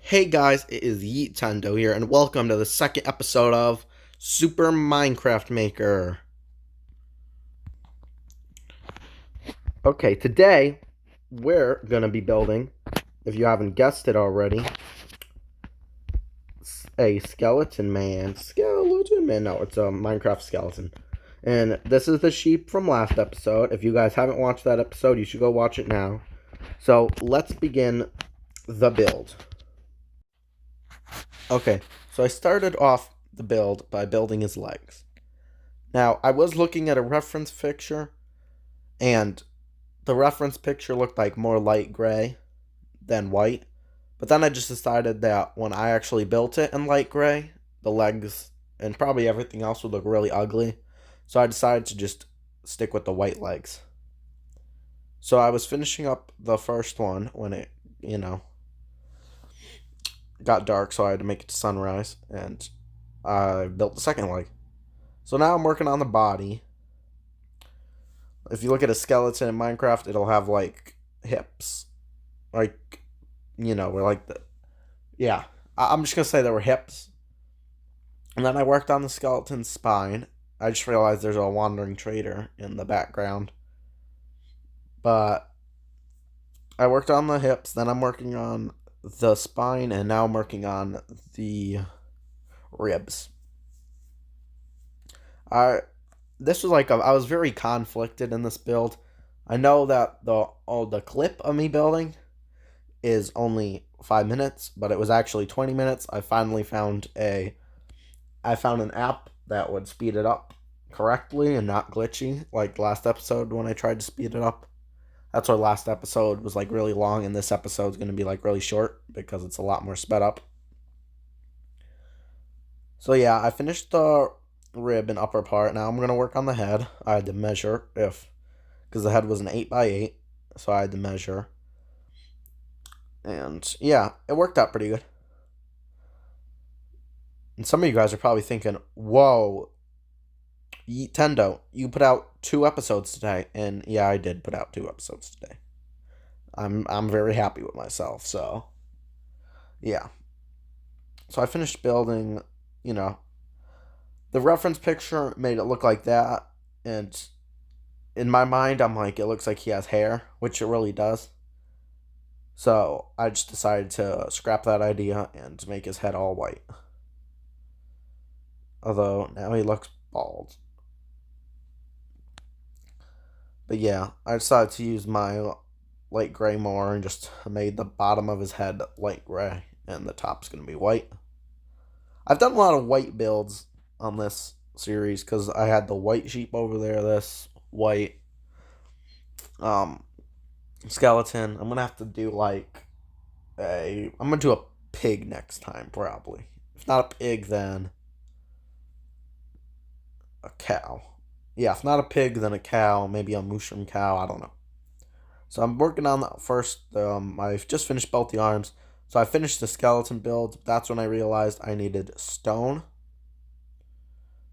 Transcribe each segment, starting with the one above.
Hey guys, it is Yeet Tendo here, and welcome to the second episode of Super Minecraft Maker. Okay, today we're gonna be building, if you haven't guessed it already, a skeleton man. Skeleton man? No, it's a Minecraft skeleton. And this is the sheep from last episode. If you guys haven't watched that episode, you should go watch it now. So let's begin the build. Okay, so I started off the build by building his legs. Now, I was looking at a reference picture, and the reference picture looked like more light gray than white. But then I just decided that when I actually built it in light gray, the legs and probably everything else would look really ugly. So I decided to just stick with the white legs. So I was finishing up the first one when it, got dark, so I had to make it to sunrise, and I built the second leg. So now I'm working on the body. If you look at a skeleton in Minecraft, it'll have like hips, like we're like the yeah. I'm just gonna say there were hips, and then I worked on the skeleton's spine. I just realized there's a wandering trader in the background, but I worked on the hips. Then I'm working on the spine, and now I'm working on the ribs. I this was like I was very conflicted in this build. I know that the clip of me building is only 5 minutes, but it was actually 20 minutes. I found an app that would speed it up correctly and not glitchy like last episode when I tried to speed it up. That's why last episode was like really long, and this episode is going to be like really short because it's a lot more sped up. So yeah, I finished the rib and upper part. Now I'm going to work on the head. I had to measure because the head was an 8x8, so I had to measure. And yeah, it worked out pretty good. And some of you guys are probably thinking, whoa, Tendo, you put out 2 episodes today. And yeah, I did put out 2 episodes today. I'm very happy with myself, so yeah. So I finished building, the reference picture made it look like that, and in my mind I'm like, it looks like he has hair, which it really does. So I just decided to scrap that idea and make his head all white. Although now he looks bald. But yeah, I decided to use my light gray more and just made the bottom of his head light gray and the top's going to be white. I've done a lot of white builds on this series because I had the white sheep over there, this white skeleton. I'm gonna have to do I'm gonna do a pig next time, probably. If not a pig, then a cow. Yeah, if not a pig, then a cow, maybe a mushroom cow, I don't know. So I'm working on the first, I've just finished both the arms. So I finished the skeleton build. That's when I realized I needed stone.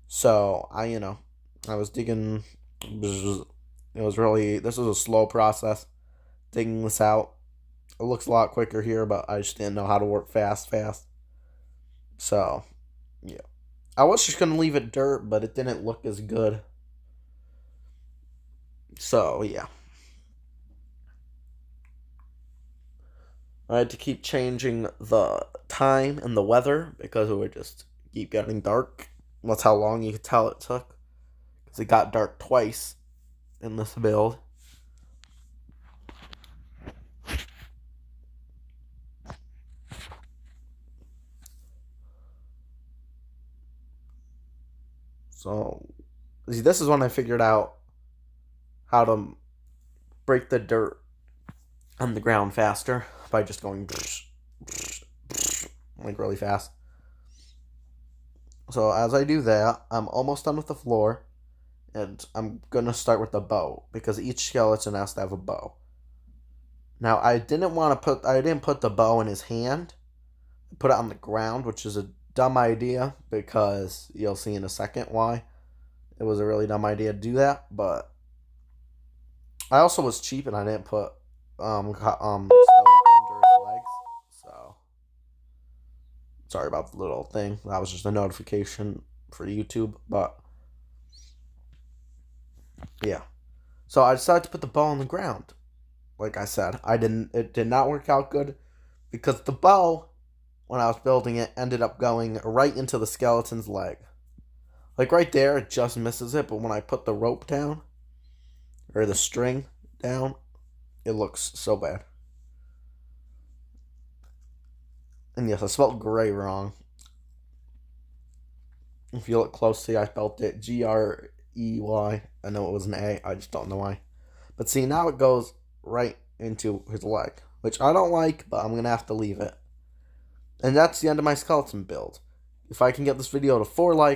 So I was digging. This was a slow process, digging this out. It looks a lot quicker here, but I just didn't know how to work fast. So, yeah. I was just going to leave it dirt, but it didn't look as good. So, yeah. I had to keep changing the time and the weather because it would just keep getting dark. That's how long you could tell it took. Because it got dark twice in this build. So, this is when I figured out how to break the dirt on the ground faster by just going like really fast. So as I do that, I'm almost done with the floor, and I'm gonna start with the bow because each skeleton has to have a bow. Now I didn't put the bow in his hand. I put it on the ground, which is a dumb idea because you'll see in a second why. It was a really dumb idea to do that, but I also was cheap and I didn't put stone under his legs, so Sorry about the little thing. That was just a notification for YouTube. But yeah. So I decided to put the bow on the ground. Like I said, it did not work out good because the bow, when I was building it, ended up going right into the skeleton's leg. Like right there, it just misses it, but when I put the rope down, or the string down, it looks so bad. And yes, I spelled gray wrong. If you look closely, I spelled it Grey. I know it was an A, I just don't know why. But see, now it goes right into his leg, which I don't like, but I'm going to have to leave it. And that's the end of my skeleton build. If I can get this video to 4 likes,